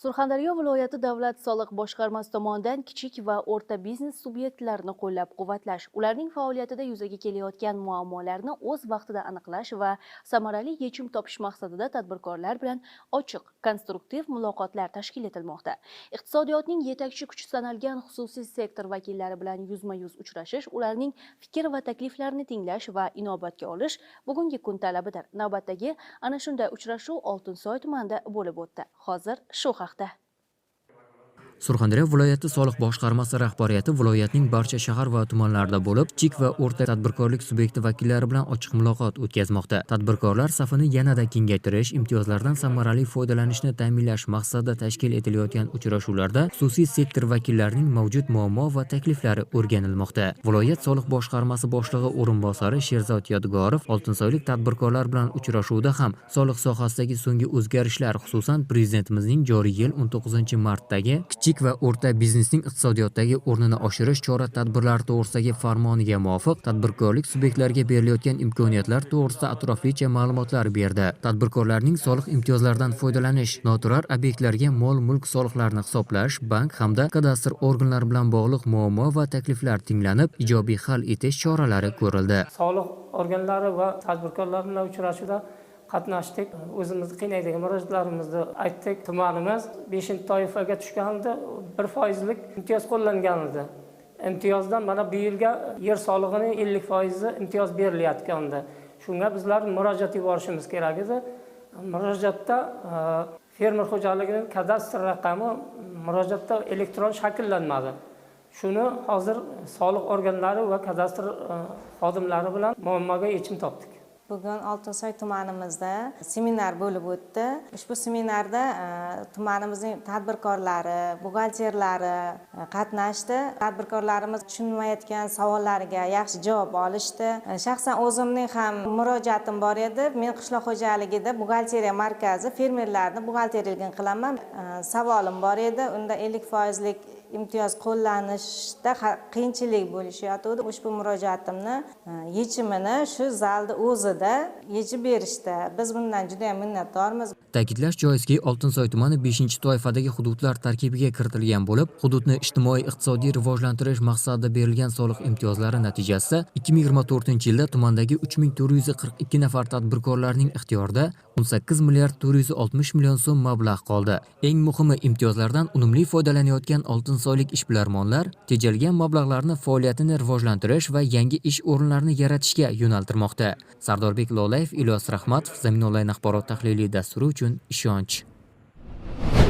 Surxondaryo viloyati davlat soliq boshqarmasi tomonidan kichik va o'rta biznes subyektlarini qo'llab-quvvatlash, ularning faoliyatida yuzaga kelayotgan muammolarni o'z vaqtida aniqlash va samarali yechim topish maqsadida tadbirkorlar bilan ochiq, konstruktiv muloqotlar tashkil etilmoqda. Iqtisodiyotning yetakchi kuchi sanalgan xususiy sektor vakillari bilan yuzma-yuz uchrashish, ularning fikr va takliflarini tinglash va inobatga olish bugungi kun talabidir. Navbatdagi ana shunday uchrashuv Oltinsoy tumanida bo'lib o'tdi. Hozir shu haqda. Surxondaryo viloyati soliq boshqarmasi rahbariyati viloyatning barcha shahar va tumanlarida bo'lib, kichik va o'rta tadbirkorlik subyekti vakillari bilan ochiq muloqot o'tkazmoqda. Tadbirkorlar safini yanada kengaytirish, imtiyozlardan samarali foydalanishni ta'minlash maqsadida tashkil etilayotgan uchrashuvlarda xususiy sektor vakillarining mavjud muammo va takliflari o'rganilmoqda. Viloyat soliq boshqarmasi boshlig'i o'rinbosari Sherzod Yodgorov oltinsoylik tadbirkorlar bilan uchrashuvda ham soliq sohasidagi so'nggi o'zgarishlar, xususan prezidentimizning joriy yil 19-martdagi kichik va o'rta biznesning iqtisodiyotdagi o'rnini oshirish chora-tadbirlari to'g'risidagi farmoniga muvofiq tadbirkorlik subyektlariga berilayotgan imkoniyatlar to'g'risida atroflicha ma'lumotlar berdi. Tadbirkorlarning soliq imtiyozlaridan foydalanish, noturar obyektlarga mol-mulk soliqlarini hisoblash, bank hamda kadastr organlari bilan bog'liq muammo va takliflar tinglanib, ijobiy hal etish choralari ko'rildi. Soliq organlari va tadbirkorlar bilan uchrashuvda qatnashdik. O'zimizni qiynaydigan murojaatlarimizni aytdik. Tumanimiz 5-toifaga tushganda 1% imtiyoz qo'llangan edi. Imtiyozdan mana bu yilga yer solig'ining 50% imtiyoz berilayotgandi. Shunga bizlar murojaat yuborishimiz kerak edi. Murojaatda fermer xo'jaligining kadastr raqami murojaatda elektron shakllanmadi. Shuni hozir soliq organlari va kadastr xodimlari bilan muammoga yechim topdik. Bugun Oltinsoy tumanimizda seminar bo'lib o'tdi. Ushbu seminarda tumanimizning tadbirkorlari, buxgalterlari qatnashdi. Tadbirkorlarimiz tushunmayotgan savollariga yaxshi javob olishdi. Shaxsan o'zimning ham murojaatim bor edi. Men qishloq xo'jaligida buxgalteriya markazi fermerlarni buxgalteriyligini qilaman. Savolim bor edi. Unda 50% imtiyoz qo'llanishda qiyinchilik bo'lishyapti. Ushbu murojaatimni yechimini shu zalda o'zida yechib berishdi. Biz bundan juda ham minnatdormiz. Ta'kidlash joizki, Oltinsoy tumani 5-toifadagi hududlar tarkibiga kiritilgan bo'lib, hududni ijtimoiy-iqtisodiy rivojlantirish maqsadida berilgan soliq imtiyozlari natijasida 2024-yilda tumandagi 3442 nafar tadbirkorlarning ixtiyorida 18 milliard 460 million so'm mablag' qoldi. Eng muhimi, imtiyozlardan unumli foydalanayotgan oltinsoylik ishbilarmonlar tejalgan mablag'larni faoliyatini rivojlantirish va yangi ish o'rinlarini yaratishga yo'naltirmoqda. Sardorbek Lolayev, Ilyos Rahmatov, Zamin onlayn axborot tahliliy dasturi uchun ishonch.